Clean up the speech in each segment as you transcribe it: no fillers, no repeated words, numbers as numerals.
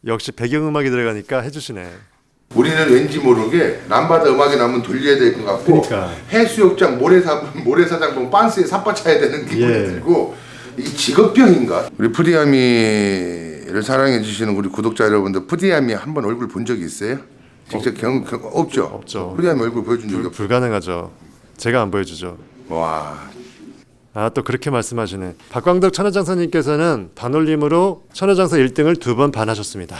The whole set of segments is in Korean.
역시 배경음악이 들어가니까 해주시네. 우리는 왠지 모르게 람바다 음악이 나오면 돌려야 될 것 같고 그러니까. 해수욕장 모래사장 보면 빤스에 삿바쳐야 되는 기분이 들고 이 직업병인가? 우리 푸디아미를 사랑해 주시는 우리 구독자 여러분들, 푸디아미 한번 얼굴 본 적이 있어요? 직접 없죠? 없죠. 푸디아미 얼굴 보여준 적이 없죠. 불가능하죠. 제가 안 보여주죠. 와, 또 그렇게 말씀하시네. 박광덕 천하장사님께서는 반올림으로 천하장사 1등을 2번 반하셨습니다.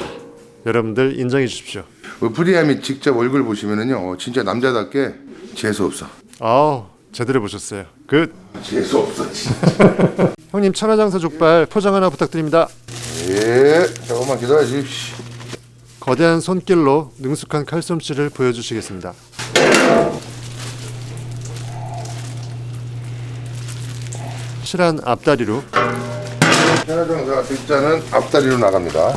여러분들 인정해 주십시오. 푸디아미 직접 얼굴 보시면은요, 진짜 남자답게 재수 없어. 제대로 보셨어요. 굿. 재수 없어 진짜. 형님 천하장사 족발 포장 하나 부탁드립니다. 예, 조금만 기다려 주십시오. 거대한 손길로 능숙한 칼솜씨를 보여주시겠습니다. 실한 앞다리로 천하장사 뒷자는 앞다리로 나갑니다.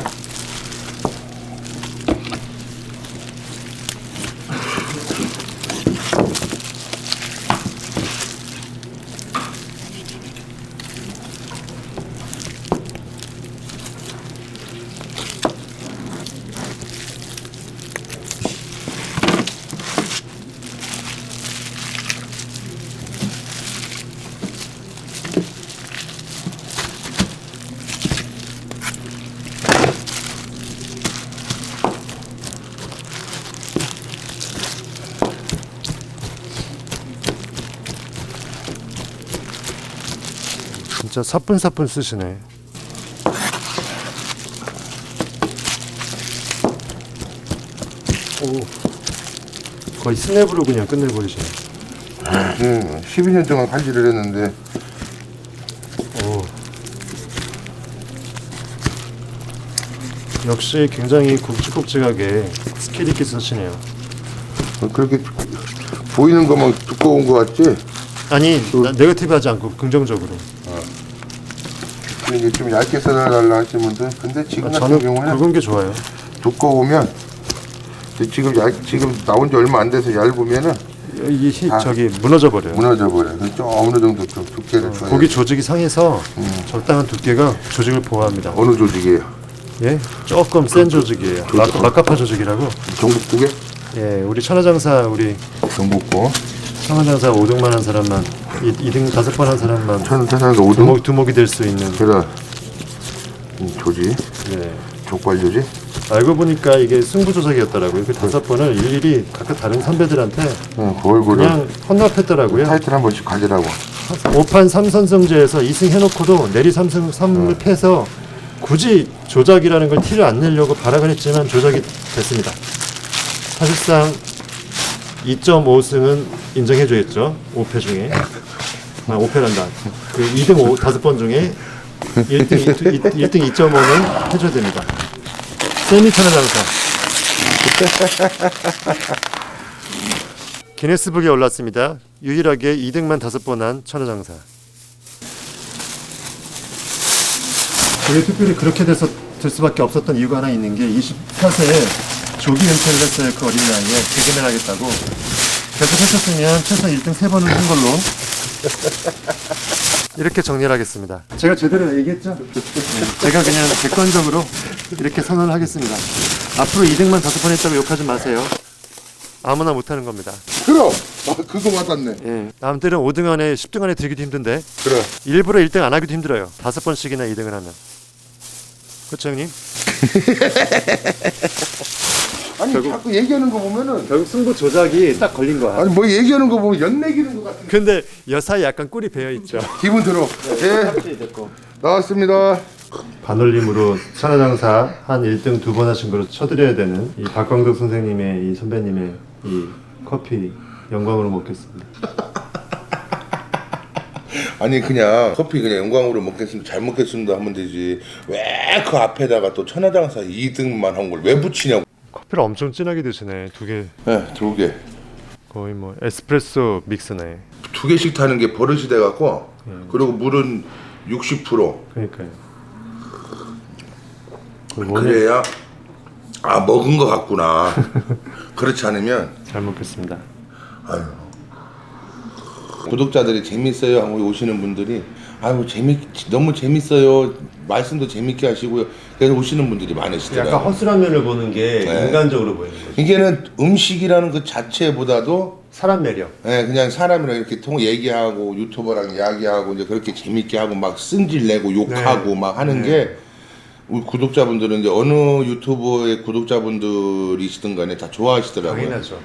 진짜 사뿐사뿐 쓰시네. 거의 스냅으로 그냥 끝내버리시네. 12년 동안 칼질을 했는데 역시 굉장히 굵직굵직하게 스킬 있게 쓰시네요. 그렇게 보이는 것만 두꺼운 거 같지? 아니 네거티브하지 않고 긍정적으로. 이게 좀 얇게 썰어달라 하시는 분들, 근데 지금 같은 저는 경우는 굵은 게 좋아요. 두꺼우면 지금 나온 지 얼마 안 돼서 얇으면은 저기 무너져 버려요. 무너져 버려요. 좀 어느 정도 좀 두께를 줘야. 고기 조직이 상해서 적당한 두께가 조직을 보호합니다. 어느 조직이에요? 예, 조금 센 조직이에요. 막가파 조직이라고. 전국두개? 예, 우리 천하장사 우리 전국고. 천하장사 5등만 한 사람만 2등 5번 한 사람만 천하장사 5등? 두목이 될 수 있는. 그래. 조직. 예. 족발 조직. 알고 보니까 이게 승부 조작이었더라고요. 그 5번을 일일이 각각 다른 선배들한테 그 얼굴을 그냥 헌납했더라고요. 타이틀 한 번씩 가지라고. 5판 3선승제에서 2승 해놓고도 내리 3승 패서 굳이 조작이라는 걸 티를 안 내려고 발악을 했지만 조작이 됐습니다. 사실상 2.5승은 인정해줘야죠. 5패 중에. 5패란다. 그 2등 5번 중에 1등 2.5는 해줘야 됩니다. 세미 천하장사. 기네스북에 올랐습니다. 유일하게 2등만 5번 한 천하장사. 그게 특별히 그렇게 될 수밖에 없었던 이유가 하나 있는 게 24세에 조기 은퇴를 했어요. 그 어린 나이에 개그맨 하겠다고. 계속 하셨으면 최소 1등 3번을 한 걸로 이렇게 정리를 하겠습니다. 제가 제대로 얘기했죠? 네, 제가 그냥 객관적으로 이렇게 선언을 하겠습니다. 앞으로 2등만 5번 했다고 욕하지 마세요. 아무나 못하는 겁니다. 그럼! 그거 맞았네. 예, 남들은 5등 안에 10등 안에 들기도 힘든데 그래. 일부러 1등 안 하기도 힘들어요. 5번씩이나 2등을 하면. 그렇죠 형님? 아니 자꾸 얘기하는 거 보면은 결국 승부 조작이 딱 걸린 거야. 아니 뭐 얘기하는 거 보면 연내기는 것 같은 근데 여사에 약간 꿀이 배어 있죠. 기분 들어. 예. 나왔습니다. 반올림으로 천하장사 한 1등 2번 하신 거로 쳐드려야 되는 이 박광덕 선생님의 이 선배님의 이 커피 영광으로 먹겠습니다. 아니 그냥 커피 그냥 영광으로 먹겠습니다. 잘 먹겠습니다 하면 되지. 왜 그 앞에다가 또 천하장사 2등만 한 걸 왜 붙이냐고. 커피를 엄청 진하게 드시네. 2개. 네, 2개. 거의 뭐 에스프레소 믹스네. 2개씩 타는 게 버릇이 돼갖고 그리고 물은 60%. 그러니까요. 그래야 먹은 것 같구나. 그렇지 않으면 잘 먹겠습니다. 아유. 구독자들이 재밌어요 하고 오시는 분들이 아유 너무 재밌어요. 말씀도 재밌게 하시고요. 그래서 오시는 분들이 많으시더라고요. 약간 허술한 면을 보는 게 네. 인간적으로 보이는 거죠. 이게는 음식이라는 그 자체보다도 사람 매력. 그냥 사람이랑 이렇게 얘기하고 유튜버랑 이야기하고 이제 그렇게 재밌게 하고 막 승질내고 욕하고 막 하는 게 우리 구독자분들은 이제 어느 유튜버의 구독자분들이시든 간에 다 좋아하시더라고요. 당연하죠.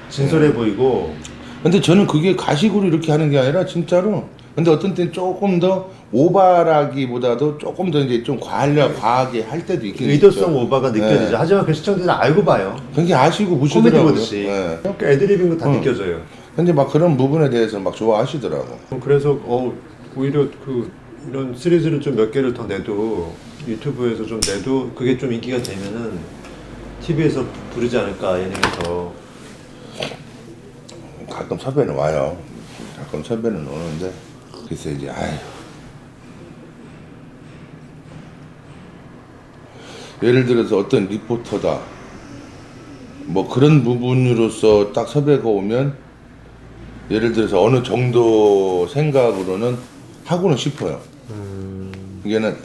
진솔해 보이고. 근데 저는 그게 가식으로 이렇게 하는 게 아니라 진짜로. 근데 어떤 때는 조금 더 오바라기보다도 조금 더 이제 좀 과하게 할 때도 있긴 의도성 있죠. 오바가 느껴지죠. 하지만 그 시청자들은 알고 봐요. 그게 아시고 코미디 보시더라고요. 보듯이. 그러니까 애드리빙 거 다 느껴져요. 근데 막 그런 부분에 대해서 막 좋아하시더라고. 그래서 오히려 이런 시리즈를 좀 몇 개를 더 내도 유튜브에서 좀 내도 그게 좀 인기가 되면은 TV에서 부르지 않을까 예능에서. 가끔 섭외는 와요. 가끔 섭외는 오는데 그래서 이제 예를 들어서 어떤 리포터다 뭐 그런 부분으로서 딱 섭외가 오면 예를 들어서 어느 정도 생각으로는 하고는 싶어요. 이게는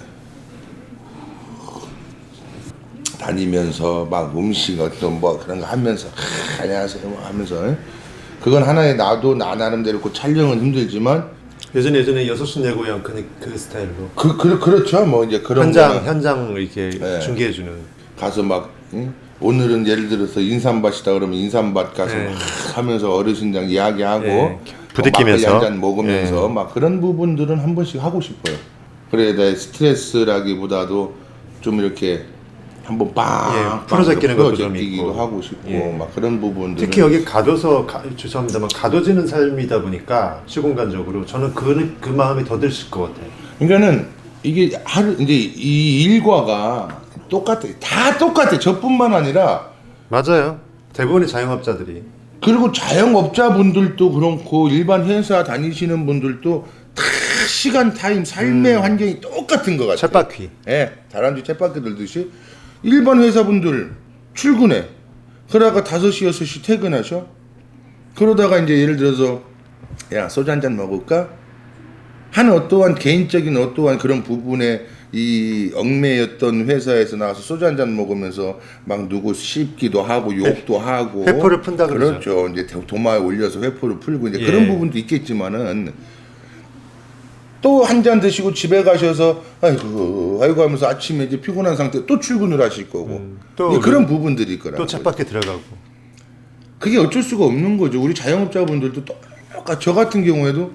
다니면서 막 음식 어떤 뭐 그런 거 하면서 안녕하세요 뭐 하면서 그건 하나의 나도 나 나름대로 그 촬영은 힘들지만 예전에 6시 내 고향 그 스타일로 그렇죠 뭐 이제 그런 현장 이렇게 중계해주는 가서 막 오늘은 예를 들어서 인삼밭이다 그러면 인삼밭 가서 막 하면서 어르신랑 이야기하고 부대끼면서 막걸리 한잔 먹으면서 막 그런 부분들은 한 번씩 하고 싶어요. 그래야 내 스트레스라기보다도 좀 이렇게 한번 풀어제끼는 것도 좀 풀어제끼기도 있고 하고 싶고 막 그런 부분들 특히 여기 가둬서 죄송합니다만 가둬지는 삶이다 보니까 시공간적으로 저는 그 마음이 더 드실 것 같아요. 그러니까는 이게 하루 이제 이 일과가 다 똑같아. 저뿐만 아니라 맞아요. 대부분의 자영업자들이 그리고 자영업자분들도 그렇고 일반 회사 다니시는 분들도 다 시간 타임 삶의 환경이 똑같은 것 같아요. 쳇바퀴. 다람쥐 쳇바퀴 들듯이 일반 회사분들 출근해. 그러다가 5시 6시 퇴근하셔. 그러다가 이제 예를 들어서 야 소주 한잔 먹을까? 하는 어떠한 개인적인 어떠한 그런 부분에 이 얽매였던 회사에서 나와서 소주 한잔 먹으면서 막 누구 씹기도 하고 욕도 하고 회포를 푼다 그러죠. 그렇죠. 이제 도마에 올려서 회포를 풀고 이제 그런 부분도 있겠지만은 또 한 잔 드시고 집에 가셔서 아이고 하면서 아침에 이제 피곤한 상태 또 출근을 하실 거고 또 그런 부분들이 있거라. 또 쳇바퀴 들어가고. 그게 어쩔 수가 없는 거죠. 우리 자영업자분들도 똑같이 저 같은 경우에도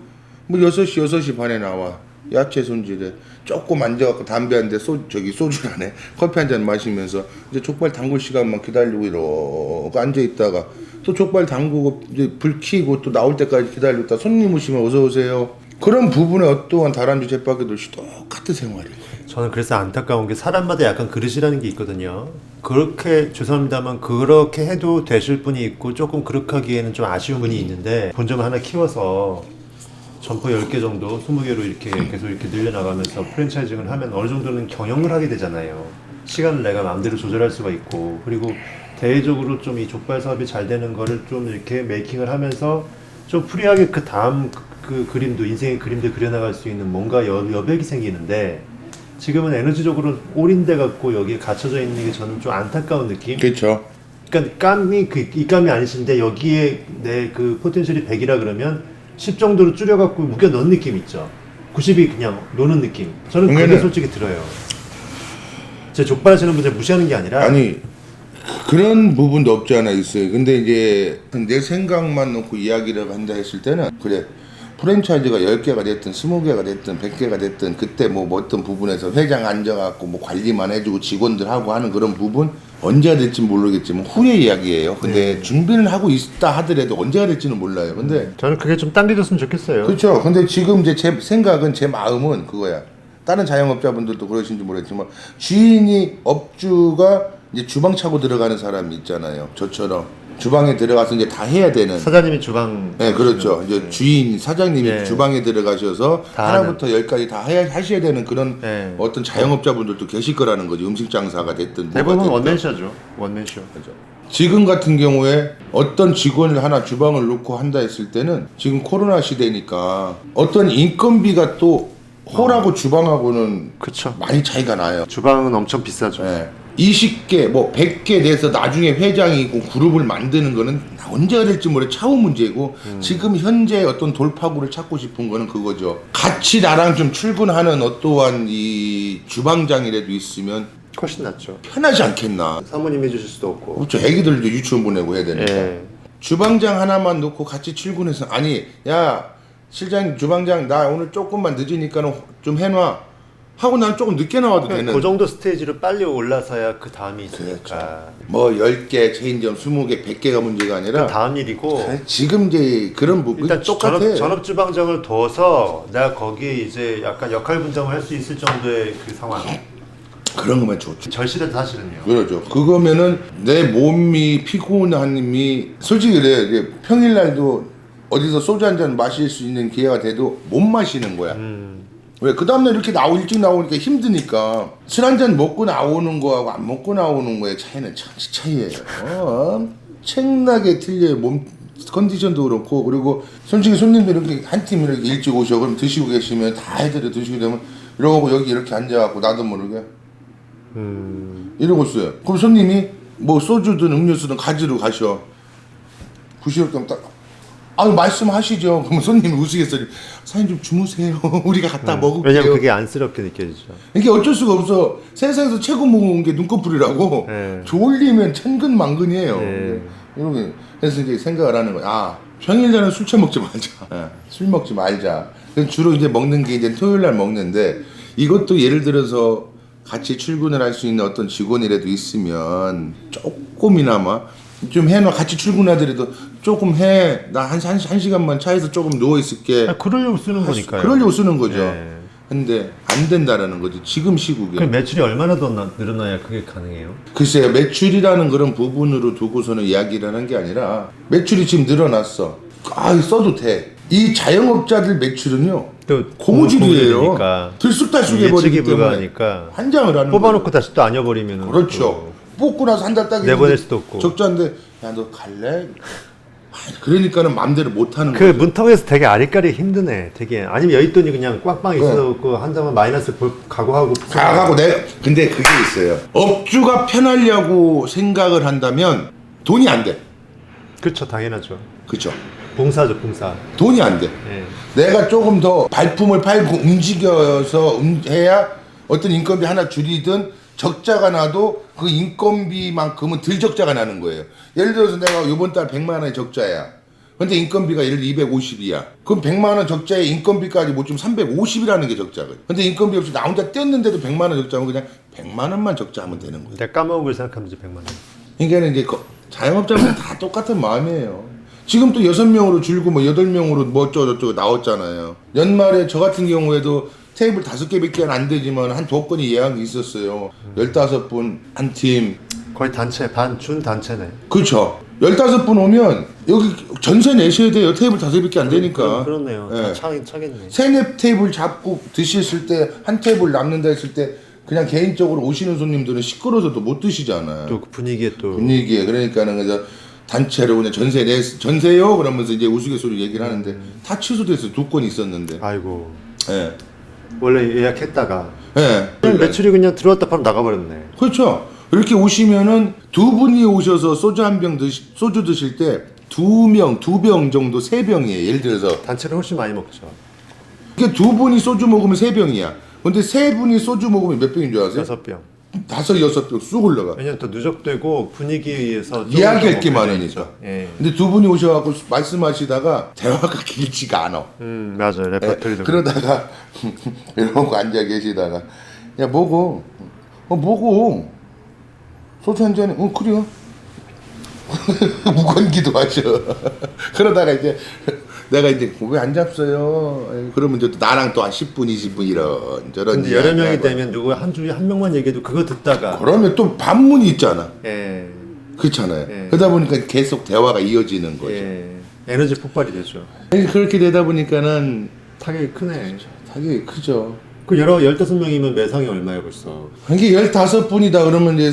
뭐 6시 반에 나와 야채 손질해 조금 앉아갖고 담배 한 대 소주라네 커피 한 잔 마시면서 이제 족발 담글 시간만 기다리고 이러고 앉아 있다가 또 족발 담그고 이제 불 켜고 또 나올 때까지 기다리다 손님 오시면 어서 오세요. 그런 부분에 어떠한 다람쥐 쳇바퀴듯이 똑같은 생활이에요. 저는 그래서 안타까운 게 사람마다 약간 그릇이라는 게 있거든요. 그렇게 죄송합니다만 그렇게 해도 되실 분이 있고 조금 그렇게 하기에는 좀 아쉬운 분이 있는데 본점을 하나 키워서 점포 10개 정도 20개로 이렇게 계속 이렇게 늘려나가면서 프랜차이징을 하면 어느 정도는 경영을 하게 되잖아요. 시간을 내가 마음대로 조절할 수가 있고 그리고 대외적으로 좀 이 족발 사업이 잘 되는 거를 좀 이렇게 메이킹을 하면서 좀 프리하게 그 다음 그 그림도 인생의 그림도 그려나갈 수 있는 뭔가 여백이 생기는데 지금은 에너지적으로 올인돼 갖고 여기에 갇혀져 있는 게 저는 좀 안타까운 느낌. 그렇죠. 그러니까 입감이 아니신데 여기에 내 그 포텐셜이 100이라 그러면 10 정도로 줄여 갖고 묶여 넣은 느낌 있죠. 90이 그냥 노는 느낌. 저는 그게 솔직히 들어요. 제 족발 하시는 분들 무시하는 게 아니라 아니 그런 부분도 없지 않아 있어요. 근데 이제 내 생각만 놓고 이야기를 한다 했을 때는 그래 프랜차이즈가 10개가 됐든 20개가 됐든 100개가 됐든 그때 뭐 어떤 부분에서 회장 앉아갖고 뭐 관리만 해주고 직원들하고 하는 그런 부분 언제가 될지 모르겠지만 후의 이야기예요. 근데 준비를 하고 있다 하더라도 언제가 될지는 몰라요. 근데 저는 그게 좀 당겨졌으면 좋겠어요. 그렇죠. 근데 지금 이제 제 생각은 제 마음은 그거야. 다른 자영업자분들도 그러신지 모르겠지만 주인이 업주가 이제 주방 차고 들어가는 사람이 있잖아요. 저처럼 주방에 들어가서 이제 다 해야 되는 사장님이 주방. 네, 그렇죠. 이제 주인 사장님이 주방에 들어가셔서 하나부터 10까지 다 하셔야 되는 그런 어떤 자영업자분들도 계실 거라는 거지. 음식 장사가 됐든 대부분 원맨쇼죠. 원맨쇼. 그렇죠. 지금 같은 경우에 어떤 직원을 하나 주방을 놓고 한다 했을 때는 지금 코로나 시대니까 어떤 인건비가 또 홀하고 주방하고는 그쵸. 많이 차이가 나요. 주방은 엄청 비싸죠. 네. 20개, 뭐 100개 돼서 나중에 회장이 있고 그룹을 만드는 거는 언제가 될지 모르 차후 문제고 지금 현재 어떤 돌파구를 찾고 싶은 거는 그거죠. 같이 나랑 좀 출근하는 어떠한 이 주방장이라도 있으면 훨씬 낫죠. 편하지 않겠나. 사모님 해주실 수도 없고. 그렇죠. 애기들도 유치원 보내고 해야 되니까. 예. 주방장 하나만 놓고 같이 출근해서 아니 야 실장 주방장 나 오늘 조금만 늦으니까는 좀 해놔 하고 난 조금 늦게 나와도 되는 그 정도 스테이지로 빨리 올라서야 그 다음이 있으니까. 뭐 10개 체인점 20개 100개가 문제가 아니라 그 다음 일이고. 지금 이제 그런 부분 일단 똑같아. 전업 주방장을 둬서 내가 거기에 이제 약간 역할 분담을 할 수 있을 정도의 그 상황. 그런 거면 좋죠. 절실해도 사실은요. 그렇죠. 그거면은 내 몸이 피곤함이 솔직히 그래 이제 평일날도 어디서 소주 한 잔 마실 수 있는 기회가 돼도 못 마시는 거야. 왜? 그 다음날 이렇게 일찍 나오니까 힘드니까 술 한 잔 먹고 나오는 거하고 안 먹고 나오는 거의 차이는 천지 차이예요. 엄청나게 틀려요. 몸 컨디션도 그렇고 그리고 솔직히 손님들 이렇게 한 팀 이렇게 일찍 오셔 그럼 드시고 계시면 다 해드려 드시고 되면 이러고 여기 이렇게 앉아갖고 나도 모르게 이러고 있어요. 그럼 손님이 뭐 소주든 음료수든 가지러 가셔. 부시올 때면 딱 말씀하시죠. 그럼 손님이 우스갯소리 사장님 좀 주무세요. 우리가 갖다 먹을게요. 왜냐면 그게 안쓰럽게 느껴지죠. 이게 어쩔 수가 없어. 세상에서 최고 먹은 게 눈꺼풀이라고. 네. 졸리면 천근만근이에요. 네. 이렇게 그래서 이제 생각을 하는 거야. 평일날은 술 처먹지 말자. 술 먹지 말자. 그래서 주로 이제 먹는 게 이제 토요일날 먹는데 이것도 예를 들어서 같이 출근을 할 수 있는 어떤 직원이라도 있으면 조금이나마 좀 해놔. 같이 출근하더라도 조금 해. 나 한 시간만 차에서 조금 누워 있을게. 그러려고 쓰는 거니까요. 그러려고 쓰는 거죠. 네. 근데 안 된다라는 거지. 지금 시국에. 그럼 매출이 얼마나 더 늘어나야 그게 가능해요? 글쎄요. 매출이라는 그런 부분으로 두고서는 이야기를 하는 게 아니라 매출이 지금 늘어났어. 써도 돼. 이 자영업자들 매출은요. 또 고무줄이에요. 고무줄이니까 들쑥달쑥해버리기 때문에 불가하니까 환장을 하는 뽑아놓고 거죠. 다시 또 안 여버리면 그렇죠. 뽑고 나서 한 달 딱 내보낼 수도 없고. 적자인데 야 너 갈래? 그러니까는 마음대로 못 하는 그 거죠. 문턱에서 되게 아리까리 힘드네. 되게 아니면 여윳돈이 그냥 꽝꽝 있어갖고 한다면 마이너스 각오하고 가고 근데 그게 있어요. 업주가 편하려고 생각을 한다면 돈이 안 돼. 그렇죠, 당연하죠. 그렇죠. 봉사죠, 봉사. 돈이 안 돼. 예. 내가 조금 더 발품을 팔고 움직여서 해야 어떤 인건비 하나 줄이든 적자가 나도 그 인건비만큼은 덜 적자가 나는 거예요. 예를 들어서 내가 이번 달 100만 원의 적자야. 근데 인건비가 예를 들어 250이야. 그럼 100만 원 적자에 인건비까지 못 주면 350이라는 게 적자거든. 근데 인건비 없이 나 혼자 뗐는데도 100만 원 적자면 그냥 100만 원만 적자하면 되는 거예요. 내가 까먹은 걸 생각하면 이제 100만 원. 그러니까 이제 자영업자는 다 똑같은 마음이에요. 지금 또 6명으로 줄고 뭐 8명으로 뭐 어쩌고저쩌고 나왔잖아요. 연말에 저 같은 경우에도 테이블 5개밖에 안 되지만 한 2건이 예약이 있었어요. 15분 한 팀. 거의 단체, 준 단체네. 그렇죠. 15분 오면 여기 전세 내셔야 돼요. 테이블 5개밖에 안 되니까. 그렇네요. 예. 차겠네. 3-4 테이블 잡고 드셨을 때 한 테이블 남는다 했을 때 그냥 개인적으로 오시는 손님들은 시끄러워서 또 못 드시잖아요. 또 그 분위기에 또 분위기에. 그러니까는 그래서 단체로 그냥 전세요 그러면서 이제 우스갯소리 얘기를 하는데 다 취소됐어요. 2건 있었는데. 아이고. 예. 원래 예약했다가 예. 매출이 그냥 들어왔다 바로 나가버렸네. 그렇죠. 이렇게 오시면은 2분이 오셔서 소주 드실 때 2병 정도 3병이에요. 예를 들어서 단체는 훨씬 많이 먹죠. 이게 2분이 소주 먹으면 3병이야. 근데 3분이 소주 먹으면 몇 병인 줄 아세요? 6병. 5-6병 쑥 올라가. 왜냐면 또 누적되고 분위기에 의해서 이야기할 게 많으니까. 예. 근데 2분이 오셔갖고 말씀하시다가 대화가 길지가 않아. 맞아요. 레퍼토리도. 그러다가 이러고 앉아 계시다가 야 뭐고? 뭐고? 소주 한 잔에 그래요. 무건기도 하셔. 그러다가 이제 내가 이제 왜 안 잡어요? 그러면 이제 또 나랑 또 한 10분, 20분 이런 저런. 근데 여러 명이 되면 누구 한 주에 한 명만 얘기해도 그거 듣다가. 그러면 또 반문이 있잖아. 예. 그렇잖아요. 예. 그러다 보니까 계속 대화가 이어지는 거죠. 예. 에너지 폭발이 되죠. 그렇게 되다 보니까는 타격이 크네. 타격이 크죠. 그 15명이면 매상이 얼마예요 벌써? 이게 15분이다 그러면 이제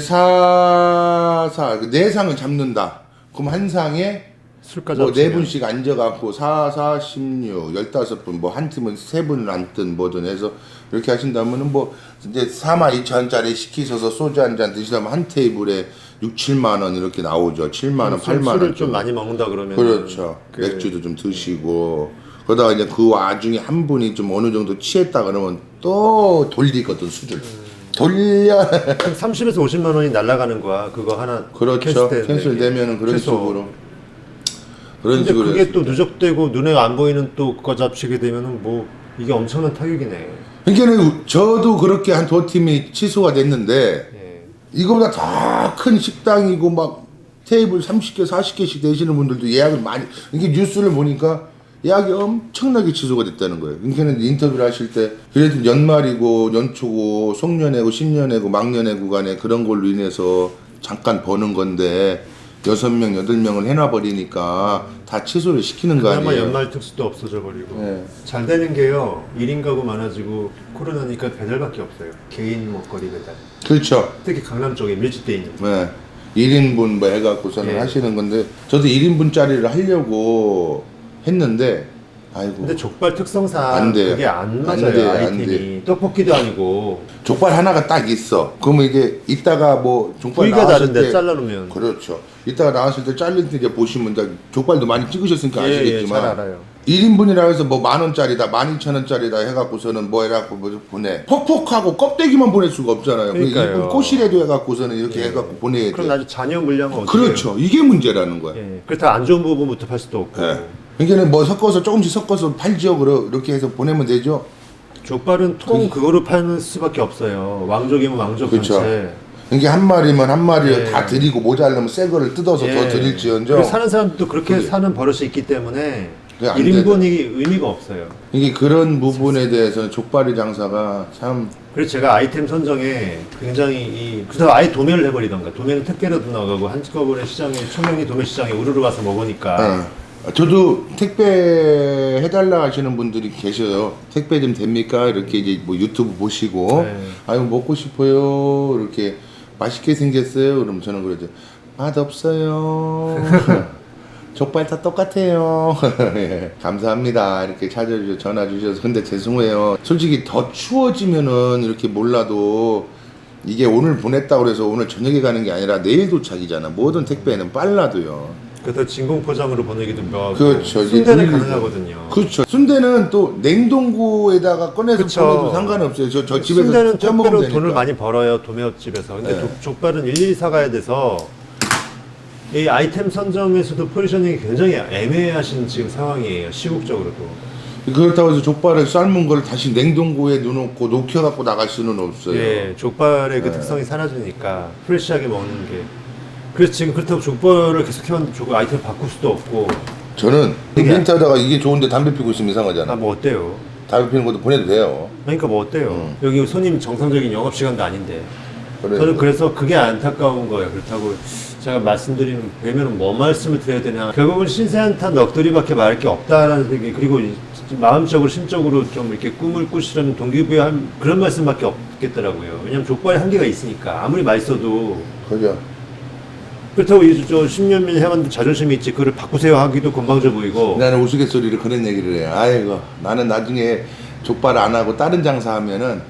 4상을 잡는다. 그럼 한 상에 술까지 뭐 합치면. 4분씩 앉아갖고 4, 16, 15분, 뭐 한 팀은 3분을 앉든 뭐든 해서 이렇게 하신다면은 뭐 이제 42,000원짜리 시키셔서 소주 한 잔 드시다면 한 테이블에 6, 7만 원 이렇게 나오죠. 7만 원, 8만 원. 술을 좀 많이 먹는다 그러면 그렇죠. 그 맥주도 좀 드시고 그러다가 이제 그 와중에 한 분이 좀 어느 정도 취했다 그러면 또 돌리거든 술을. 돌려. 한 30에서 50만 원이 날아가는 거야. 그거 하나 그렇죠. 캔슬 캔슬되면은 그런 최소. 식으로. 그런 근데 식으로. 그게 또 누적되고 눈에 안 보이는 또 그거 잡히게 되면은 뭐 이게 엄청난 타격이네. 그러니까 저도 그렇게 한 2팀이 취소가 됐는데 예. 이거보다 더 큰 식당이고 막 테이블 30개, 40개씩 되시는 분들도 예약을 많이. 이게 뉴스를 보니까 예약이 엄청나게 취소가 됐다는 거예요. 그러니까 인터뷰를 하실 때 그래도 연말이고 연초고 송년회고 신년회고 막년회 구간에 그런 걸로 인해서 잠깐 버는 건데 6명, 8명을 해놔버리니까 다 취소를 시키는 거 그나마 아니에요. 연말 특수도 없어져 버리고 네. 잘 되는 게요. 1인 가구 많아지고 코로나니까 배달밖에 없어요. 개인 먹거리 배달. 그렇죠. 특히 강남 쪽에 밀집돼 있는. 네. 1인분 뭐 해갖고서는 예. 하시는 건데 저도 1인분짜리를 하려고 했는데 아이고 근데 족발 특성상 안 돼요. 그게 안 안 맞아요. 돼요, 안 아이템이 돼. 떡볶이도 아니고 족발 하나가 딱 있어. 그러면 이게 이따가 뭐 족발 부위가 나왔을 다른데 때 잘라놓으면. 그렇죠. 이따가 나왔을 때 잘릴 때 이제 보시면 이제 족발도 많이 찍으셨으니까 예, 아시겠지만 잘 알아요. 1인분이라 해서 뭐 10,000원짜리다 12,000원짜리다 해갖고서는 뭐 해갖고 뭐 보내 퍽퍽하고 껍데기만 보낼 수가 없잖아요. 그러니까요. 일본 꼬시래도 해갖고서는 이렇게 해갖고 보내야 돼. 그럼 나중에 잔여 물량은 어떻게 그렇죠. 이게 문제라는 거야. 예. 그렇다 안 좋은 부분부터 팔 수도 없고. 예. 그러니까 뭐 섞어서 조금씩 섞어서 팔죠. 이렇게 해서 보내면 되죠. 족발은 통 그거로 파는 수밖에 없어요. 왕족이면 왕족 그렇죠. 전체. 이게 한 마리면 한 마리를 예. 다 드리고 모자르면 새 거를 뜯어서 더 드릴지언정. 그리고 사는 사람도 그렇게 그게- 사는 버릇이 있기 때문에 그게 안 1인분이 의미가 없어요. 이게 그런 부분에 대해서 족발이 장사가 참 그래서 제가 아이템 선정에 굉장히 그래서 아예 도매를 해버리던가. 도매는 택배로도 나가고 한꺼번에 시장에 초명리 도매 시장에 우르르 와서 먹으니까. 저도 택배 해달라 하시는 분들이 계셔요. 택배 좀 됩니까? 이렇게 이제 뭐 유튜브 보시고 네. 아유 먹고 싶어요. 이렇게 맛있게 생겼어요. 그럼 저는 그러죠. 맛 없어요. 족발 다 똑같아요. 예, 감사합니다. 이렇게 찾아주셔서 전화 주셔서 근데 죄송해요. 솔직히 더 추워지면은 이렇게 몰라도 이게 오늘 보냈다고 그래서 오늘 저녁에 가는 게 아니라 내일 도착이잖아. 모든 택배는 빨라도요. 그래서 진공 포장으로 보내기도 뭐 그렇죠. 이제 순대는 돌리고. 가능하거든요. 그렇죠. 순대는 또 냉동고에다가 꺼내서 그쵸. 보내도 상관없어요. 저 집에서 순대는 쪄먹으면 택배로 되니까. 돈을 많이 벌어요. 도매업집에서. 근데 네. 족발은 일일이 사가야 돼서 이 아이템 선정에서도 포지셔닝이 굉장히 애매하신 지금 상황이에요. 시국적으로도. 그렇다고 해서 족발을 삶은 걸 다시 냉동고에 넣어놓고 녹여갖고 나갈 수는 없어요. 예, 족발의 그 특성이 사라지니까 프레시하게 먹는 게. 그래서 지금 그렇다고 족발을 계속 해왔는데 족발 아이템 바꿀 수도 없고. 저는 이게- 멘트하다가 이게 좋은데 담배 피고 있으면 이상하잖아. 아, 뭐 어때요? 담배 피는 것도 보내도 돼요. 그러니까 뭐 어때요? 여기 손님 정상적인 영업 시간도 아닌데. 그래. 저는 그래서 그게 안타까운 거예요. 그렇다고 제가 말씀드리는 뵈면은 뭐 말씀을 드려야 되냐. 결국은 신세한타 넋두리밖에 말할 게 없다라는 생각이 그리고 마음적으로 심적으로 좀 이렇게 꿈을 꾸시려는 동기부여한 그런 말씀밖에 없겠더라고요. 왜냐면 족발에 한계가 있으니까 아무리 맛있어도 그죠? 그렇다고 저 10년 해왔는데 자존심이 있지 그걸 바꾸세요 하기도 건방져 보이고. 나는 우스갯소리를 그런 얘기를 해요. 아이고 나는 나중에 족발 안 하고 다른 장사하면은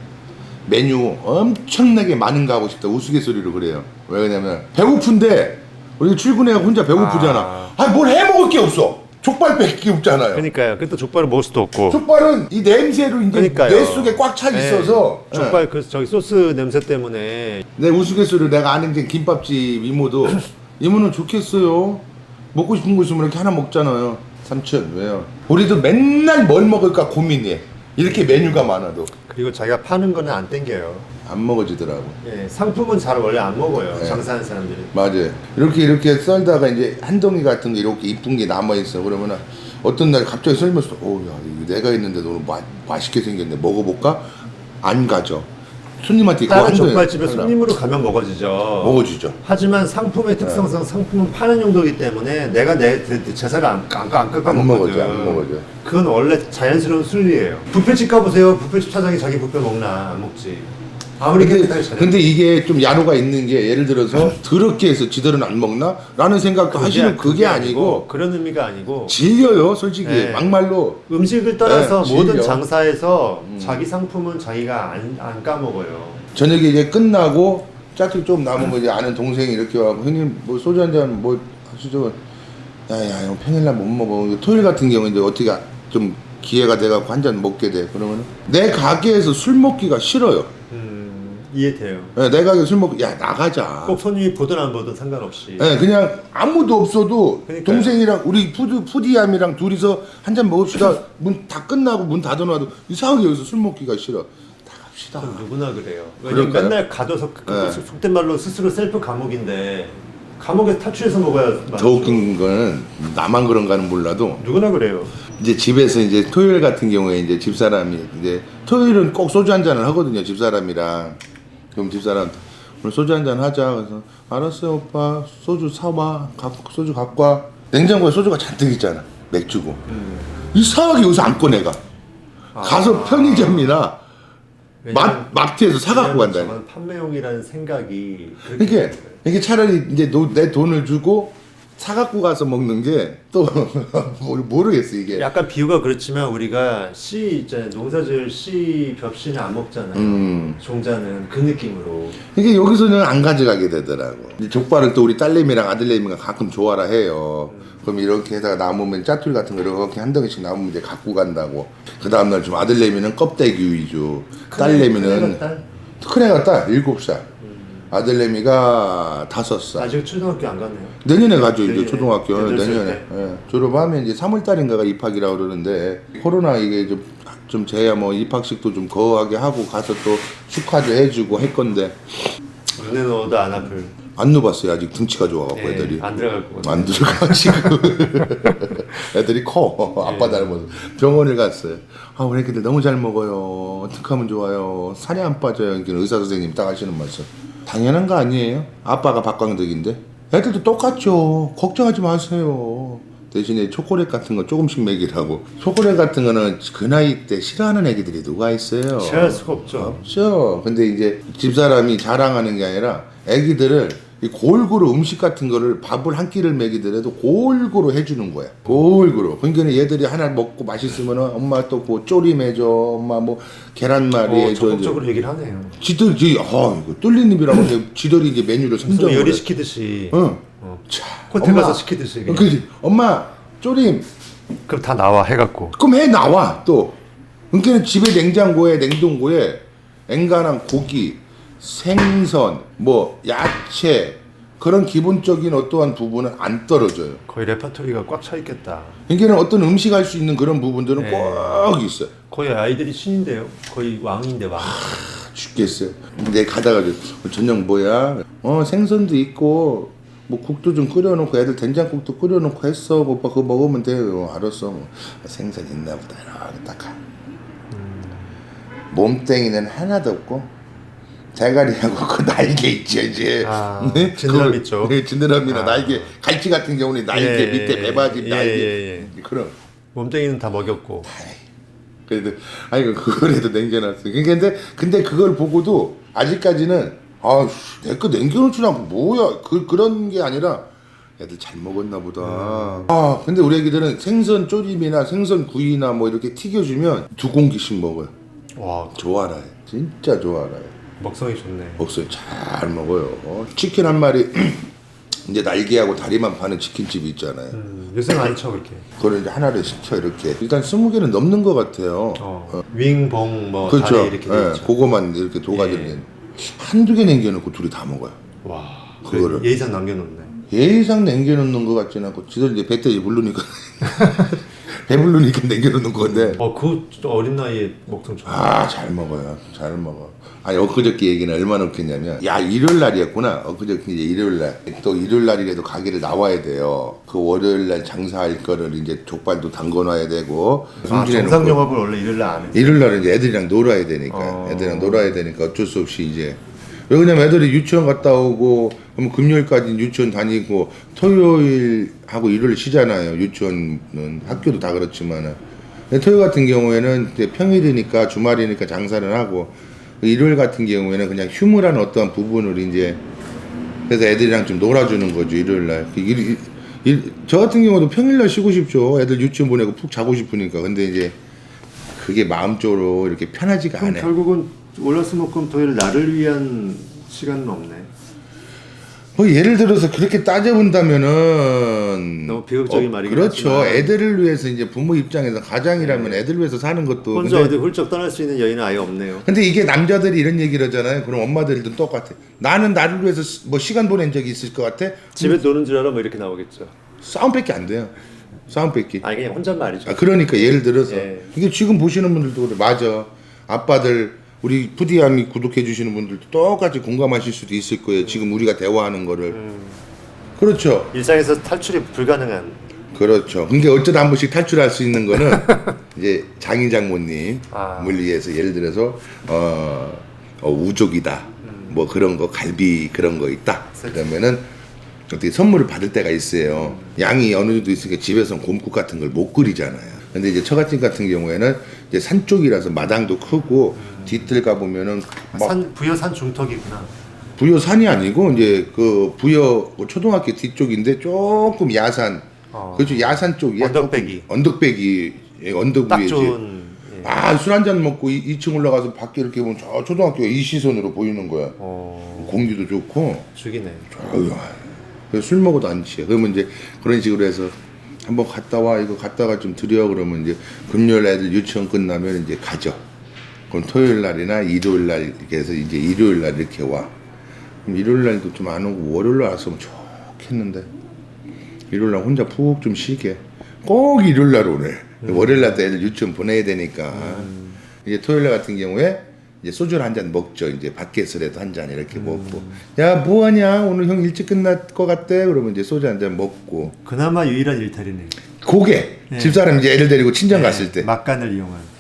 메뉴 엄청나게 많은 거 하고 싶다. 우스갯소리로 그래요. 왜 그러냐면 배고픈데 우리 출근해가 혼자 배고프잖아. 뭘 해먹을 게 없어. 족발밖에 없잖아요. 그러니까요. 그때 족발을 먹을 수도 없고. 족발은 이 냄새로 이제 그러니까요. 뇌 속에 꽉 차 있어서 네. 족발 그 저기 소스 냄새 때문에 내 우스갯소리를 내가 아는 게 김밥집 이모도 이모는 좋겠어요. 먹고 싶은 거 있으면 이렇게 하나 먹잖아요. 삼촌 왜요? 우리도 맨날 뭘 먹을까 고민해. 이렇게 메뉴가 많아도 그리고 자기가 파는 거는 안 땡겨요. 안 먹어지더라고. 예, 상품은 잘 원래 안 먹어요. 네. 장사하는 사람들이. 맞아요. 이렇게 썰다가 이제 한 덩이 같은 게 이렇게 이쁜 게 남아 있어. 그러면은 어떤 날 갑자기 썰면서 야 이거 내가 있는데도 오늘 맛있게 생겼네. 먹어볼까? 안 가져. 손님한테 다른 한도에 족발집에 하려고. 손님으로 가면 먹어지죠. 먹어지죠. 하지만 상품의 특성상 상품은 파는 용도이기 때문에 내가 내 제사를 안 깎아 안 먹거든. 먹어져, 안 먹어져. 그건 원래 자연스러운 순리예요. 뷔페집 가보세요. 뷔페집 사장이 자기 뷔페 먹나? 안 먹지. 아무리 깨끗하게 잘해. 근데 이게 좀 야로가 있는 게 예를 들어서 더럽게 해서 지들은 안 먹나? 라는 생각도 하시는 그게 아니고 그런 의미가 아니고 질려요 솔직히 네. 막말로. 음식을 떠나서 네, 모든 질려. 자기사에서 자기 상품은 자기가 안 까먹어요. 저녁에 이제 끝나고 짜투리 좀 남은 거 이제 아는 동생이 이렇게 와고 형님 뭐 소주 한 잔 뭐 하시죠? 야야 형 평일날 못 먹어. 토요일 같은 경우에 이제 어떻게 좀 기회가 돼갖고 한 잔 먹게 돼. 그러면 내 가게에서 술 먹기가 싫어요. 이해돼요. 네, 내 가게 술 먹고 야 나가자. 꼭 손님이 보든 안 보든 상관없이. 네, 그냥 아무도 없어도 그러니까요. 동생이랑 우리 푸디암이랑 둘이서 한 잔 먹읍시다. 문 다 끝나고 문 닫아놔도 이상하게 여기서 술 먹기가 싫어. 나갑시다. 그럼 누구나 그래요. 왜냐면 그럴까요? 맨날 가둬서 네. 속된 말로 스스로 셀프 감옥인데 감옥에 탈출해서 먹어야 더 웃긴 거는 나만 그런가는 몰라도 누구나 그래요. 이제 집에서 이제 토요일 같은 경우에 이제 집사람이 이제 토요일은 꼭 소주 한 잔을 하거든요 집사람이랑. 그럼 집사람 오늘 소주 한 잔 하자. 그래서 알았어요 오빠 소주 사와. 소주 갖고 와. 냉장고에 소주가 잔뜩 있잖아 맥주고. 이상하게 여기서 안 꺼내가. 가서 편의점이나 왜냐면- 마트에서 사갖고 왜냐면 간다. 저건 판매용이라는 생각이 그렇게 이게 차라리 이제 내 돈을 주고 사갖고 가서 먹는 게 또 모르겠어 이게. 약간 비유가 그렇지만 우리가 씨 있잖아요. 농사지을 씨 벽씨는 안 먹잖아요. 종자는 그 느낌으로. 이게 여기서는 안 가져가게 되더라고. 이 족발을 또 우리 딸내미랑 아들내미가 가끔 좋아라 해요. 그럼 이렇게 해다가 남으면 짜투리 같은 거 이렇게 한 덩이씩 남으면 이제 갖고 간다고. 그 다음날 좀 아들내미는 껍데기 위주, 딸내미는 큰애가 딸 7살. 아들내미가 5살. 아직 초등학교 안 갔네요. 내년에 가죠 이제 내년에. 초등학교. 여덟 살 내년에 때. 예. 졸업하면 이제 3월달인가가 입학이라고 그러는데 코로나 이게 좀 제야 뭐 입학식도 좀 거하게 하고 가서 또 축하도 해주고 할 건데 눈에 넣어도 안 아플. 안 넣어봤어요 아직 등치가 좋아갖고 애들이 안 들어갈 것 같아요. 안 들어가 지금 애들이 커 아빠 닮아서 병원을 갔어요. 아 우리 애기들 너무 잘 먹어요 어떻게 하면 좋아요 살이 안 빠져요. 이렇게 의사 선생님 딱 하시는 말씀 당연한 거 아니에요. 아빠가 박광덕인데 애들도 똑같죠. 걱정하지 마세요. 대신에 초콜릿 같은 거 조금씩 먹이라고. 초콜릿 같은 거는 그 나이 때 싫어하는 애기들이 누가 있어요. 싫어할 수가 없죠. 없죠. 근데 이제 집사람이 자랑하는 게 아니라 애기들을 이 골고루 음식 같은 거를 밥을 한 끼를 먹이더라도 골고루 해주는 거야. 골고루. 그러니까 얘들이 하나 먹고 맛있으면 엄마 또 그 조림 해줘. 엄마 뭐 계란말이 해줘. 적극적으로 얘기를 하네요. 지들이 이거 뚫린 입이라고 지들이 이제 메뉴를 무슨 선정을 해. 요리시키듯이 응. 자, 호텔 가서 시키듯이 그냥. 그지. 엄마 조림 그럼 다 나와 해갖고. 그럼 해 나와 또. 그러니까 집에 냉장고에 냉동고에 엔간한 고기, 생선, 뭐 야채 그런 기본적인 어떠한 부분은 안 떨어져요. 거의 레퍼토리가 꽉 차 있겠다. 그러니까 어떤 음식 할 수 있는 그런 부분들은 네. 꼭 있어요. 거의 아이들이 신인데요. 거의 왕인데 왕. 죽겠어요. 근데 가다가 저녁 뭐야? 생선도 있고 뭐 국도 좀 끓여놓고 애들 된장국도 끓여놓고 했어. 오빠 그거 먹으면 돼요. 알았어. 뭐. 생선 있나 보다. 이렇게 딱 가. 몸땡이는 하나도 없고 대가리하고 그 날개 있죠 이제. 네? 지느러미 있죠. 네, 지느러미나 날개. 갈치 같은 경우는 날개 예, 밑에 예, 배바지 예, 날개. 예, 그럼. 몸뚱이는 다 먹였고. 그래도 아니 그거라도 남겨놨어. 근데 그걸 보고도 아직까지는 내 거 남겨놓지 않고 뭐야 그런 게 아니라 애들 잘 먹었나 보다. 근데 우리 애기들은 생선 조림이나 생선 구이나 뭐 이렇게 튀겨주면 2공기씩 먹어요. 와, 좋아라 해. 진짜 좋아라 해. 먹성이 좋네. 먹어요. 잘 먹어요. 치킨 한 마리 이제 날개하고 다리만 파는 치킨집이 있잖아요. 요새 많이 쳐 그렇게. 그걸 이제 하나를 시켜 이렇게. 일단 20개는 넘는 것 같아요. 윙봉 뭐 그렇죠. 다리 이렇게 돼 있죠. 그거만 이렇게 도가지를 예. 한두 개 남겨놓고 둘이 다 먹어요. 와, 그거를. 예의상 남겨놓네. 예의상 남겨놓는 것 같지는 않고 지들 이제 배때지 부르니까 배불르니까 남겨놓는 건데. 그 어린 나이에 먹던 저. 잘 먹어요. 잘 먹어. 아니 엊그저께 얘기는 얼마나 웃겼냐면 야 일요일 날이었구나. 엊그저께 이제 일요일 날. 또 일요일 날이라도 가게를 나와야 돼요. 그 월요일 날 장사할 거를 이제 족발도 담궈놔야 되고. 정상 영업을 원래 일요일 날 안 해. 일요일 날은 이제 애들이랑 놀아야 되니까. 애들이랑 놀아야 되니까 어쩔 수 없이 이제. 왜 그러냐면 애들이 유치원 갔다 오고 그럼 금요일까지 유치원 다니고 토요일하고 일요일 쉬잖아요. 유치원은 학교도 다 그렇지만은. 근데 토요일 같은 경우에는 이제 평일이니까 주말이니까 장사를 하고 일요일 같은 경우에는 그냥 휴무라는 어떠한 부분을 이제 그래서 애들이랑 좀 놀아주는 거죠. 일요일 날. 저 같은 경우도 평일날 쉬고 싶죠. 애들 유치원 보내고 푹 자고 싶으니까. 근데 이제 그게 마음적으로 이렇게 편하지가 그럼 않아요. 결국은 월화수목금토일 나를 위한 시간은 없네. 뭐 예를 들어서 그렇게 따져본다면은 너무 비극적인 말이긴 그렇죠. 하지만. 애들을 위해서 이제 부모 입장에서 가장이라면 애들을 위해서 사는 것도 혼자 어디 훌쩍 떠날 수 있는 여유는 아예 없네요. 근데 이게 남자들이 이런 얘기를 하잖아요. 그럼 엄마들도 똑같아. 나는 나를 위해서 뭐 시간 보낸 적이 있을 것 같아? 집에 노는 줄 알아 뭐 이렇게 나오겠죠. 싸움밖에 안 돼요. 싸움밖에. 아니 그냥 혼잣말이죠. 그러니까 예를 들어서 예. 이게 지금 보시는 분들도 그래. 맞아. 아빠들 우리 푸디함이 구독해 주시는 분들도 똑같이 공감하실 수도 있을 거예요. 지금 우리가 대화하는 거를. 그렇죠. 일상에서 탈출이 불가능한. 그렇죠. 근데 어쩌다 한 번씩 탈출할 수 있는 거는 이제 장인 장모님을 위해서 예를 들어서 우족이다. 뭐 그런 거 갈비 그런 거 있다. 그러면은 어떻게 선물을 받을 때가 있어요. 양이 어느 정도 있으니까 집에서는 곰국 같은 걸 못 끓이잖아요. 근데 이제 처갓집 같은 경우에는 이제 산 쪽이라서 마당도 크고 뒤뜰 가 보면은 막 부여 산 중턱이구나. 부여 산이 아니고 이제 그 부여 초등학교 뒤쪽인데 조금 야산. 그렇죠. 야산 쪽이야. 언덕배기. 언덕배기. 언덕 딱 위에지. 좋은. 예. 술 한잔 먹고 2층 올라가서 밖에 이렇게 보면 저 초등학교가 이 시선으로 보이는 거야. 공기도 좋고. 죽이네. 그래서 술 먹어도 안 취해. 그러면 이제 그런 식으로 해서 한번 갔다 와. 이거 갔다가 좀 드려. 그러면 이제 금요일 애들 유치원 끝나면 이제 가죠. 그럼 토요일 날이나 일요일 날 이렇게 해서 이제 일요일 날 이렇게 와. 그럼 일요일 날도 좀 안 오고 월요일 날 왔으면 좋겠는데. 일요일 날 혼자 푹 좀 쉬게. 꼭 일요일 날 오네. 월요일 날도 애들 유치원 보내야 되니까. 이제 토요일 날 같은 경우에 이제 소주를 한 잔 먹죠. 이제 밖에서라도 한 잔 이렇게 먹고. 야, 뭐 하냐? 오늘 형 일찍 끝날 것 같대. 그러면 이제 소주 한 잔 먹고. 그나마 유일한 일탈이네. 고게. 네. 집사람 이제 애들 데리고 친정 갔을 때. 막간을 이용한.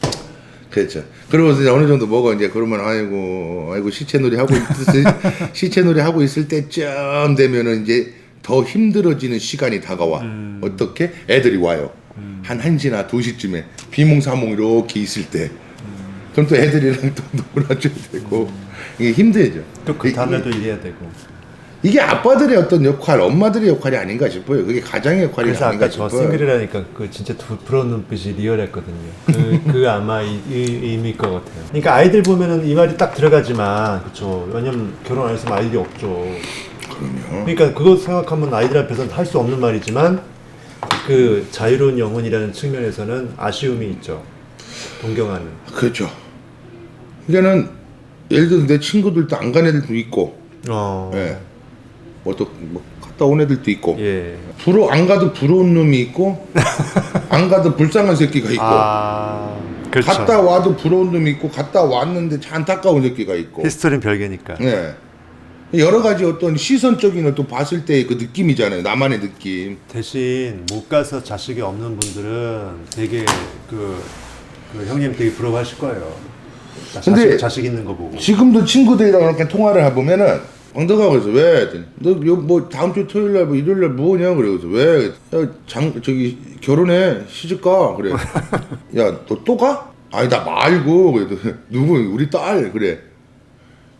그렇죠. 그러고서 이제 어느 정도 먹어 이제 그러면 아이고 시체놀이 하고 시체놀이 하고 있을 때쯤 되면은 이제 더 힘들어지는 시간이 다가와. 어떻게? 애들이 와요. 한 1시나 2시쯤에 비몽사몽 이렇게 있을 때. 그럼 또 애들이랑 또 놀아줘야 되고 이게 힘들죠. 또 그 다음날도 일해야 되고. 이게 아빠들의 어떤 역할, 엄마들의 역할이 아닌가 싶어요. 그게 가장의 역할이 그래서 아닌가 아까 저 싶어요. 싱글이라니까 그 진짜 부러운 눈빛이 리얼했거든요. 그 아마 이 의미일 것 같아요. 그러니까 아이들 보면은 이 말이 딱 들어가지만 그렇죠. 왜냐면 결혼 안 했으면 아이들이 없죠. 그럼요. 그러니까 그거 생각하면 아이들 앞에서는 할 수 없는 말이지만 그 자유로운 영혼이라는 측면에서는 아쉬움이 있죠. 동경하는. 그렇죠. 그러니까는 예를 들어 내 친구들도 안 간 애들도 있고, 예. 뭐 갔다 온 애들도 있고, 예. 안 가도 부러운 놈이 있고, 안 가도 불쌍한 새끼가 있고, 그렇죠. 갔다 와도 부러운 놈이 있고, 갔다 왔는데 안타까운 새끼가 있고. 히스토리는 별개니까. 예. 여러 가지 어떤 시선적인 걸 또 봤을 때 그 느낌이잖아요. 나만의 느낌. 대신 못 가서 자식이 없는 분들은 되게 그 형님 되게 부러워하실 거예요. 근데 자식 있는 거 보고. 지금도 친구들이랑 이렇게 통화를 해보면은 황덕아 그래서 왜? 너 뭐 다음 주 토요일 날 뭐 일요일 날 뭐냐 그래서 왜? 야 저기 결혼해 시집가 그래. 야 너 또 가? 아니 나 말고 그래도 누구 우리 딸 그래.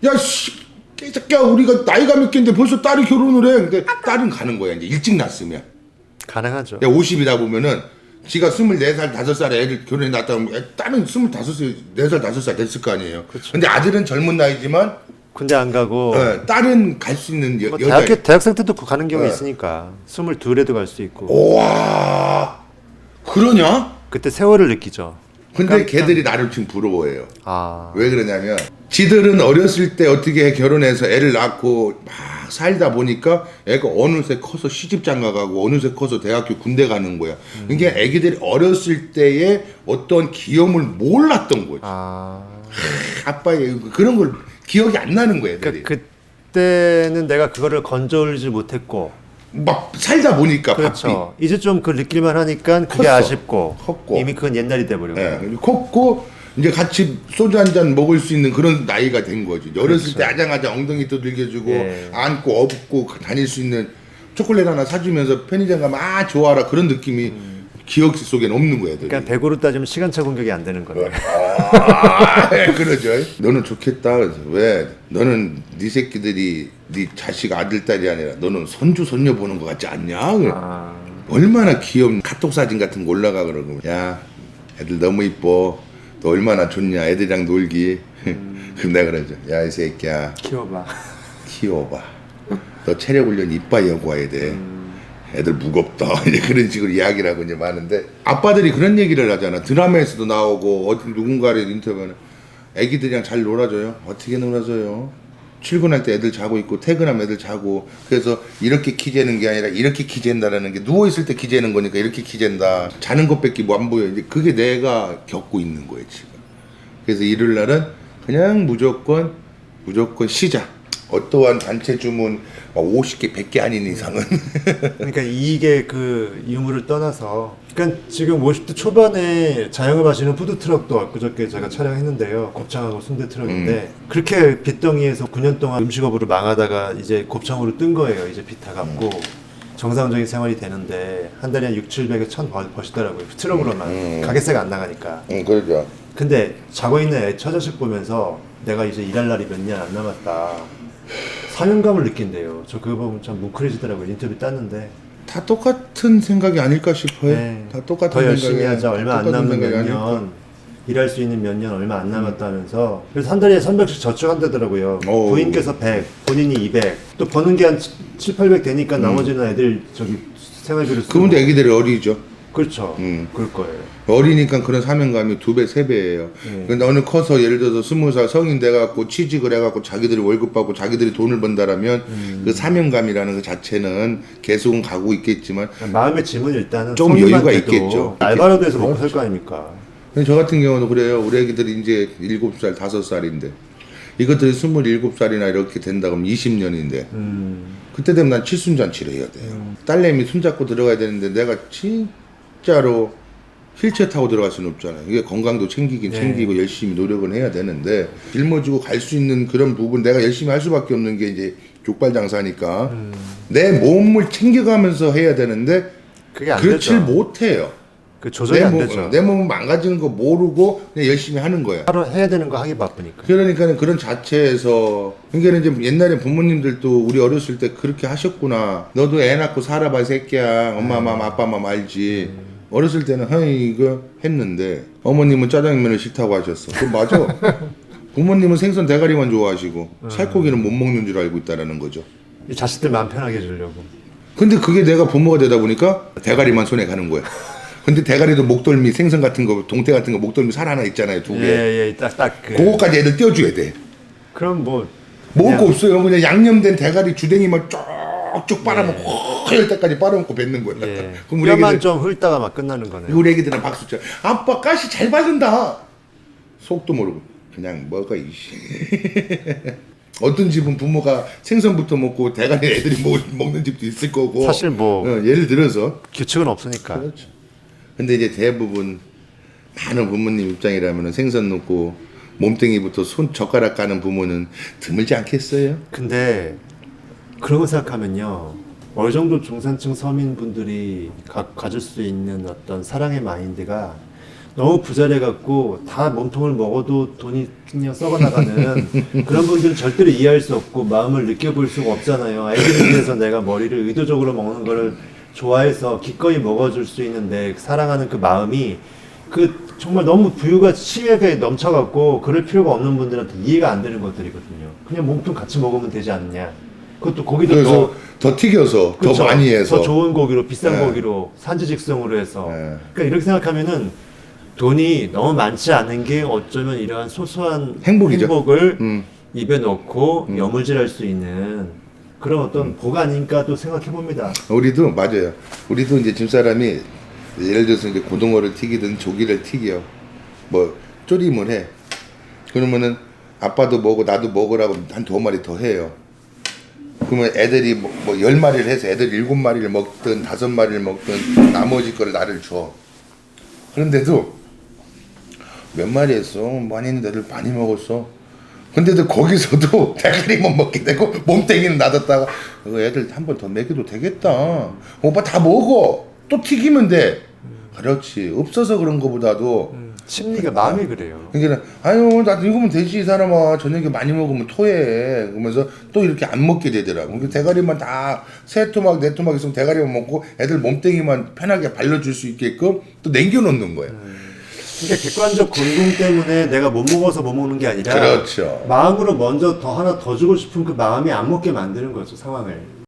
야 씨. 새끼야 우리가 나이가 몇 개인데 벌써 딸이 결혼을 해. 근데 딸은 가는 거야 이제 일찍 낳았으면. 가능하죠. 50이다 보면은 지가 24살 5살에 애를 결혼해 낳았다 보면 딸은 25살 4살 5살 됐을 거 아니에요. 그쵸. 근데 아들은 젊은 나이지만 군대 안 가고 딸은 갈 수 있는 뭐 여자. 대학생 때도 가는 경우 있으니까 22에도 갈 수 있고. 와 그러냐? 그때 세월을 느끼죠. 근데 걔들이 나를 지금 부러워해요. 아. 왜 그러냐면 지들은 어렸을 때 어떻게 결혼해서 애를 낳고 막 살다 보니까 애가 어느새 커서 시집장가 가고 어느새 커서 대학교 군대 가는 거야. 그러니까 애기들이 어렸을 때의 어떤 귀여움을 몰랐던 거지. 아빠의 그런 걸 기억이 안 나는 거야, 애들이. 그때는 내가 그거를 건져올지 못했고 막 살다 보니까 그렇죠. 이제 좀 그 느낄만 하니까 그게 컸어. 아쉽고 컸고. 이미 그건 옛날이 돼버리고 예, 컸고 이제 같이 소주 한 잔 먹을 수 있는 그런 나이가 된 거지. 어렸을 때 아장아장 엉덩이 두들겨주고 예. 안고 업고 다닐 수 있는 초콜릿 하나 사주면서 편의점 가면 아 좋아라 그런 느낌이 기억 속에는 없는 거야. 애들이. 그러니까 100으로 따지면 시간차 공격이 안 되는 거네. 그러죠. 너는 좋겠다. 그래서 왜? 너는 네 새끼들이 네 자식 아들 딸이 아니라 너는 손주 손녀 보는 것 같지 않냐? 얼마나 귀여운 카톡 사진 같은 거 올라가 그러고 야 애들 너무 이뻐. 너 얼마나 좋냐 애들이랑 놀기. 그럼 내가 그러죠. 야 이 새끼야 키워봐. 너 체력 훈련 이빠이 하고 와야 돼. 애들 무겁다. 이제 그런 식으로 이야기를 하고 이제 많은데 아빠들이 그런 얘기를 하잖아. 드라마에서도 나오고 어디 누군가를 인터뷰하는 애기들이랑 잘 놀아줘요. 어떻게 놀아줘요? 출근할 때 애들 자고 있고 퇴근하면 애들 자고 그래서 이렇게 키 재는 게 아니라 이렇게 키 잰다라는 게 누워있을 때 키 재는 거니까 이렇게 키 잰다. 자는 것밖에 뭐 안 보여. 이제 그게 내가 겪고 있는 거예요 지금. 그래서 일요일 날은 그냥 무조건 쉬자. 어떠한 단체 주문 50개 100개 아닌 이상은 그러니까 이게 그 유무를 떠나서 그러니까 지금 50대 초반에 자영업 하시는 푸드트럭도 그저께 제가 촬영했는데요. 곱창하고 순대 트럭인데 그렇게 빚덩이에서 9년 동안 음식업으로 망하다가 이제 곱창으로 뜬 거예요. 이제 빚 다 갚고 정상적인 생활이 되는데 한 달에 한 6, 700에 1000 버시더라고요. 트럭으로만 가게세가 안 나가니까. 그러죠. 근데 자고 있는 애 처자식 보면서 내가 이제 일할 날이 몇 년 안 남았다. 사명감을 느낀대요. 저 그거 보면 참 뭉클해지더라고요. 인터뷰 땄는데 다 똑같은 생각이 아닐까 싶어요. 네. 다 똑같은 더 열심히 생각이 하자. 얼마 안 똑같은 남은 생각이 몇 아닐까. 년 일할 수 있는 몇 년 얼마 안 남았다면서 그래서 한 달에 300씩 저축한다더라고요. 오. 부인께서 100, 본인이 200. 또 버는 게 한 7, 800 되니까 나머지는 애들 저기 생활비를 쓰고. 그분들 애기들이 어리죠. 그렇죠. 그럴 거예요. 어리니까 그런 사명감이 2배, 3배예요. 근데 어느 커서 예를 들어서 20살 성인 돼갖고 취직을 해갖고 자기들이 월급 받고 자기들이 돈을 번다라면 그 사명감이라는 그 자체는 계속은 가고 있겠지만 마음의 짐은 일단은 좀 성인만 여유가 돼도 있겠죠. 알바라도 해서 먹고 살 거 아닙니까? 근데 저 같은 경우는 그래요. 우리 애기들이 이제 7살, 5살인데 이것들이 27살이나 이렇게 된다 그러면 20년인데 그때 되면 난 칠순잔치를 해야 돼요. 딸내미 손잡고 들어가야 되는데 내가 진짜로 휠체어 타고 들어갈 수는 없잖아요. 이게 건강도 챙기긴 챙기고 열심히 노력은 해야 되는데 짊어지고 갈 수 있는 그런 부분 내가 열심히 할 수밖에 없는 게 이제 족발 장사니까 내 몸을 챙겨가면서 해야 되는데 그게 안 그렇지 되죠. 못해요. 그 조절이 안 되죠. 내 몸은 망가지는 거 모르고 그냥 열심히 하는 거야. 하루 해야 되는 거 하기 바쁘니까. 그러니까는 그런 자체에서 그러니까 이제 옛날에 부모님들도 우리 어렸을 때 그렇게 하셨구나. 너도 애 낳고 살아봐 이 새끼야. 엄마 맘 아빠 맘 알지. 어렸을 때는 허이 이거 했는데 어머님은 짜장면을 싫다고 하셨어. 그 맞아. 부모님은 생선 대가리만 좋아하시고 살코기는 못 먹는 줄 알고 있다라는 거죠. 이 자식들 마음 편하게 해주려고. 근데 그게 내가 부모가 되다 보니까 대가리만 손에 가는 거야. 근데 대가리도 목덜미 생선 같은 거 동태 같은 거 목덜미 살 하나 있잖아요 2개. 예, 딱 그. 그거까지 애들 떼어줘야 돼. 그럼 뭐 먹을 거 없어요. 그냥 양념된 대가리 주댕이만 쭉쭉 빨아먹고 허열 때까지 빨아먹고 뱉는 거야. 예. 그럼 우리 뼈만 애기들 좀 훑다가 막 끝나는 거네요. 우리 애기들은 박수 쳐. 아빠 가시 잘 바른다. 속도 모르고 그냥 먹어 이씨. 어떤 집은 부모가 생선부터 먹고 대가리 애들이 먹는 집도 있을 거고. 사실 뭐 예를 들어서 규칙은 없으니까. 그렇죠. 근데 이제 대부분 많은 부모님 입장이라면 생선 넣고 몸뚱이부터 손 젓가락 까는 부모는 드물지 않겠어요? 근데 그런 거 생각하면요. 어느 정도 중산층 서민분들이 가질 수 있는 어떤 사랑의 마인드가 너무 부자래갖고 다 몸통을 먹어도 돈이 그냥 썩어나가는 그런 분들은 절대로 이해할 수 없고 마음을 느껴볼 수가 없잖아요. 애기를 위해서 내가 머리를 의도적으로 먹는 거를 좋아해서 기꺼이 먹어줄 수 있는데 사랑하는 그 마음이 그 정말 너무 부유가 심하게 넘쳐갖고 그럴 필요가 없는 분들한테 이해가 안 되는 것들이거든요. 그냥 몸통 같이 먹으면 되지 않느냐. 그것도 고기도 그래서 더 튀겨서 그렇죠. 더 많이 해서 더 좋은 고기로 비싼 네. 고기로 산지직송으로 해서 네. 그러니까 이렇게 생각하면은 돈이 너무 많지 않은 게 어쩌면 이러한 소소한 행복이죠. 행복을 입에 넣고 여물질할 수 있는 그런 어떤 보관인가도 생각해 봅니다. 우리도 맞아요. 우리도 이제 집사람이 예를 들어서 이제 고등어를 튀기든 조기를 튀겨 뭐 조림을 해. 그러면은 아빠도 먹고 나도 먹으라고 한 2마리 더 해요. 그러면 애들이 뭐 10마리를 해서 애들 7마리를 먹든 5마리를 먹든 나머지 거를 나를 줘. 그런데도 몇 마리 했어. 많이 했는데 애들 많이 먹었어. 근데도 거기서도 대가리만 먹게 되고 몸뚱이는 놔뒀다가 이거 애들 한 번 더 먹여도 되겠다. 오빠 다 먹어. 또 튀기면 돼. 그렇지. 없어서 그런 거보다도 심리가 마음이 그래요. 그러니까 아유 나 익으면 되지 이 사람아. 저녁에 많이 먹으면 토해. 그러면서 또 이렇게 안 먹게 되더라고. 그러니까 대가리만 다 3토막 4토막 있으면 대가리만 먹고 애들 몸뚱이만 편하게 발라줄 수 있게끔 또 남겨놓는 거야. 그러니까 객관적 권동 때문에 내가 못 먹어서 못 먹는 게 아니라 그렇죠. 마음으로 먼저 더 하나 더 주고 싶은 그 마음이 안 먹게 만드는 거죠, 상황을.